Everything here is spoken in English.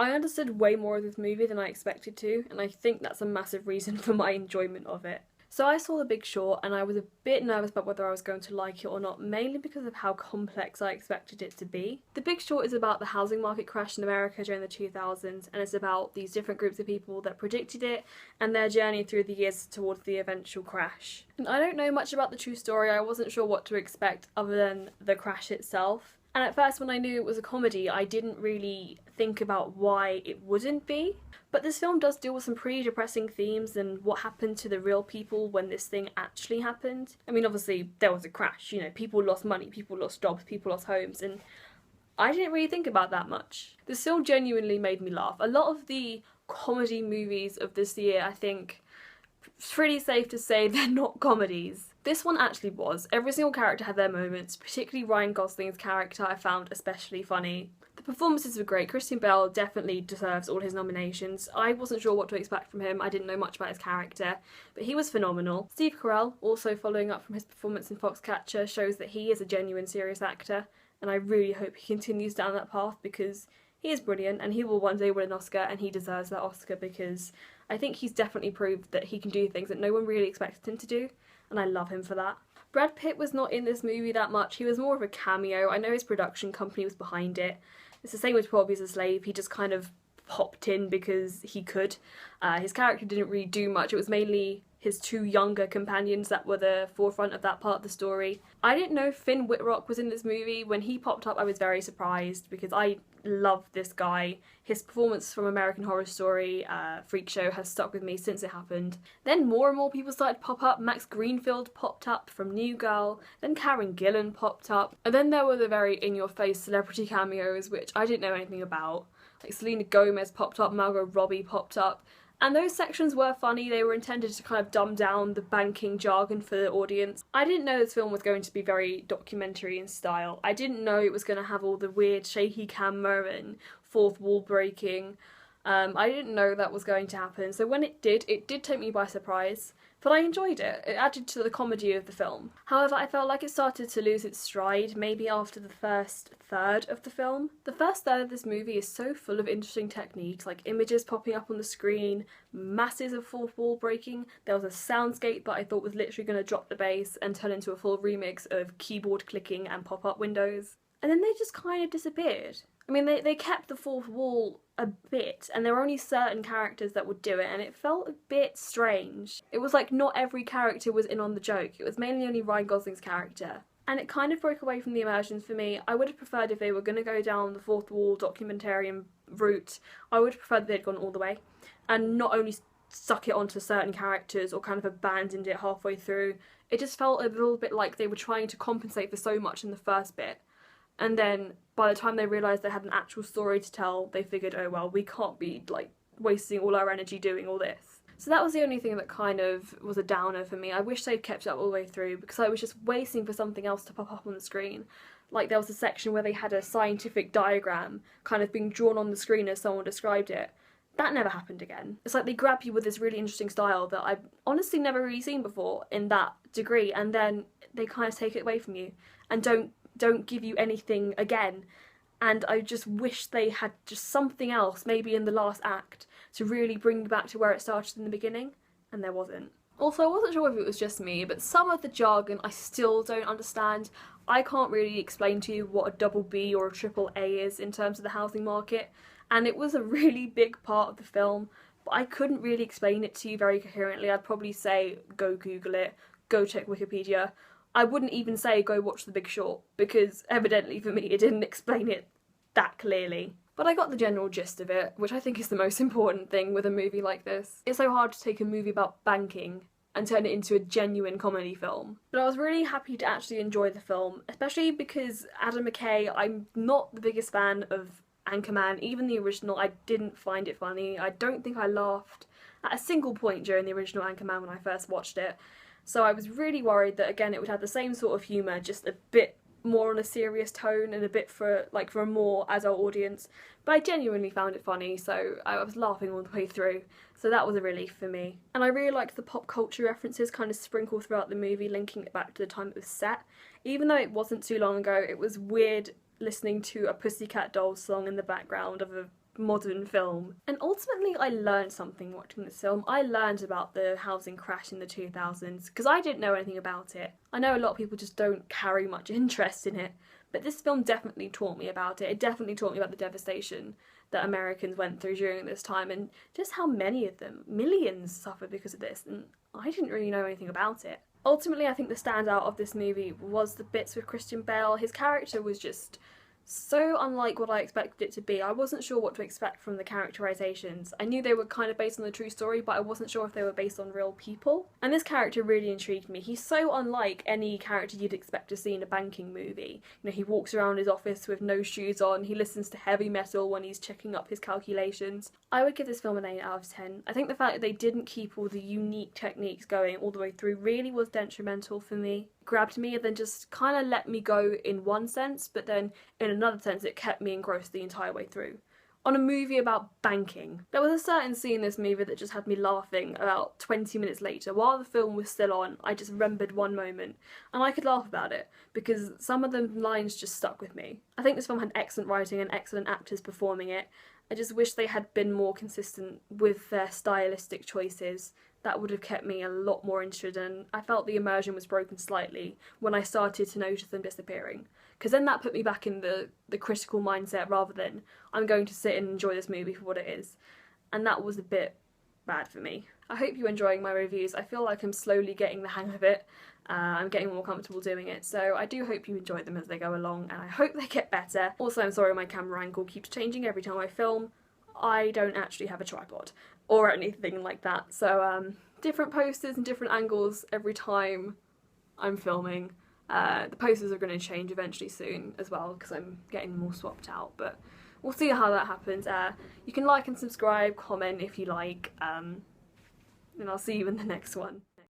I understood way more of this movie than I expected to, and I think that's a massive reason for my enjoyment of it. So I saw The Big Short and I was a bit nervous about whether I was going to like it or not, mainly because of how complex I expected it to be. The Big Short is about the housing market crash in America during the 2000s, and it's about these different groups of people that predicted it and their journey through the years towards the eventual crash. And I don't know much about the true story, I wasn't sure what to expect other than the crash itself. And at first, when I knew it was a comedy, I didn't really think about why it wouldn't be. But this film does deal with some pretty depressing themes and what happened to the real people when this thing actually happened. I mean, obviously, there was a crash, people lost money, people lost jobs, people lost homes, and I didn't really think about that much. This film genuinely made me laugh. A lot of the comedy movies of this year, I think, it's pretty safe to say they're not comedies. This one actually was. Every single character had their moments, particularly Ryan Gosling's character I found especially funny. The performances were great. Christian Bale definitely deserves all his nominations. I wasn't sure what to expect from him, I didn't know much about his character, but he was phenomenal. Steve Carell, also following up from his performance in Foxcatcher, shows that he is a genuine serious actor, and I really hope he continues down that path because he is brilliant and he will one day win an Oscar, and he deserves that Oscar because I think he's definitely proved that he can do things that no one really expected him to do, and I love him for that. Brad Pitt was not in this movie that much. He was more of a cameo. I know his production company was behind it. It's the same with 12 Years a Slave. He just kind of popped in because he could. His character didn't really do much. It was mainly his two younger companions that were the forefront of that part of the story. I didn't know Finn Wittrock was in this movie. When he popped up, I was very surprised because I love this guy. His performance from American Horror Story, Freak Show, has stuck with me since it happened. Then more and more people started to pop up. Max Greenfield popped up from New Girl, then Karen Gillan popped up, and then there were the very in-your-face celebrity cameos which I didn't know anything about. Like Selena Gomez popped up, Margot Robbie popped up, and those sections were funny. They were intended to kind of dumb down the banking jargon for the audience. I didn't know this film was going to be very documentary in style. I didn't know it was going to have all the weird shaky camera and fourth wall breaking. I didn't know that was going to happen, so when it did take me by surprise. But I enjoyed it. It added to the comedy of the film. However, I felt like it started to lose its stride maybe after the first third of the film. The first third of this movie is so full of interesting techniques, like images popping up on the screen, masses of fourth wall breaking. There was a soundscape that I thought was literally going to drop the bass and turn into a full remix of keyboard clicking and pop-up windows. And then they just kind of disappeared. I mean, they kept the fourth wall a bit, and there were only certain characters that would do it, and it felt a bit strange. It was like not every character was in on the joke. It was mainly only Ryan Gosling's character. And it kind of broke away from the immersions for me. I would have preferred if they were going to go down the fourth wall documentarian route, I would have preferred they'd gone all the way, and not only stuck it onto certain characters or kind of abandoned it halfway through. It just felt a little bit like they were trying to compensate for so much in the first bit. And then by the time they realised they had an actual story to tell, they figured, oh well, we can't be like wasting all our energy doing all this. So that was the only thing that kind of was a downer for me. I wish they'd kept it up all the way through because I was just waiting for something else to pop up on the screen. Like there was a section where they had a scientific diagram kind of being drawn on the screen as someone described it. That never happened again. It's like they grab you with this really interesting style that I've honestly never really seen before in that degree, and then they kind of take it away from you and don't give you anything again. And I just wish they had just something else, maybe in the last act, to really bring you back to where it started in the beginning, and there wasn't. Also, I wasn't sure if it was just me, but some of the jargon I still don't understand. I can't really explain to you what a double B or a triple A is in terms of the housing market, and it was a really big part of the film, but I couldn't really explain it to you very coherently. I'd probably say go Google it, go check Wikipedia. I wouldn't even say go watch The Big Short, because evidently for me it didn't explain it that clearly. But I got the general gist of it, which I think is the most important thing with a movie like this. It's so hard to take a movie about banking and turn it into a genuine comedy film. But I was really happy to actually enjoy the film, especially because Adam McKay, I'm not the biggest fan of Anchorman. Even the original, I didn't find it funny. I don't think I laughed at a single point during the original Anchorman when I first watched it. So I was really worried that, again, it would have the same sort of humour, just a bit more on a serious tone and a bit for a more adult audience. But I genuinely found it funny, so I was laughing all the way through. So that was a relief for me. And I really liked the pop culture references kind of sprinkled throughout the movie, linking it back to the time it was set. Even though it wasn't too long ago, it was weird listening to a Pussycat Dolls song in the background of a modern film. And ultimately I learned something watching this film. I learned about the housing crash in the 2000s because I didn't know anything about it. I know a lot of people just don't carry much interest in it, but this film definitely taught me about it. It definitely taught me about the devastation that Americans went through during this time and just how many of them, millions, suffered because of this, and I didn't really know anything about it. Ultimately, I think the standout of this movie was the bits with Christian Bale. His character was just so unlike what I expected it to be. I wasn't sure what to expect from the characterizations. I knew they were kind of based on the true story, but I wasn't sure if they were based on real people. And this character really intrigued me. He's so unlike any character you'd expect to see in a banking movie. You know, he walks around his office with no shoes on, he listens to heavy metal when he's checking up his calculations. I would give this film an 8 out of 10. I think the fact that they didn't keep all the unique techniques going all the way through really was detrimental for me. Grabbed me and then just kind of let me go in one sense, but then in another sense it kept me engrossed the entire way through. On a movie about banking, there was a certain scene in this movie that just had me laughing about 20 minutes later. While the film was still on, I just remembered one moment and I could laugh about it because some of the lines just stuck with me. I think this film had excellent writing and excellent actors performing it. I just wish they had been more consistent with their stylistic choices. That would have kept me a lot more interested, and I felt the immersion was broken slightly when I started to notice them disappearing. Because then that put me back in the critical mindset rather than I'm going to sit and enjoy this movie for what it is. And that was a bit bad for me. I hope you're enjoying my reviews. I feel like I'm slowly getting the hang of it. I'm getting more comfortable doing it, so I do hope you enjoy them as they go along, and I hope they get better. Also, I'm sorry my camera angle keeps changing every time I film. I don't actually have a tripod or anything like that, so different posters and different angles every time I'm filming. The posters are going to change eventually soon as well because I'm getting them all swapped out, but we'll see how that happens. You can like and subscribe, comment if you like, and I'll see you in the next one.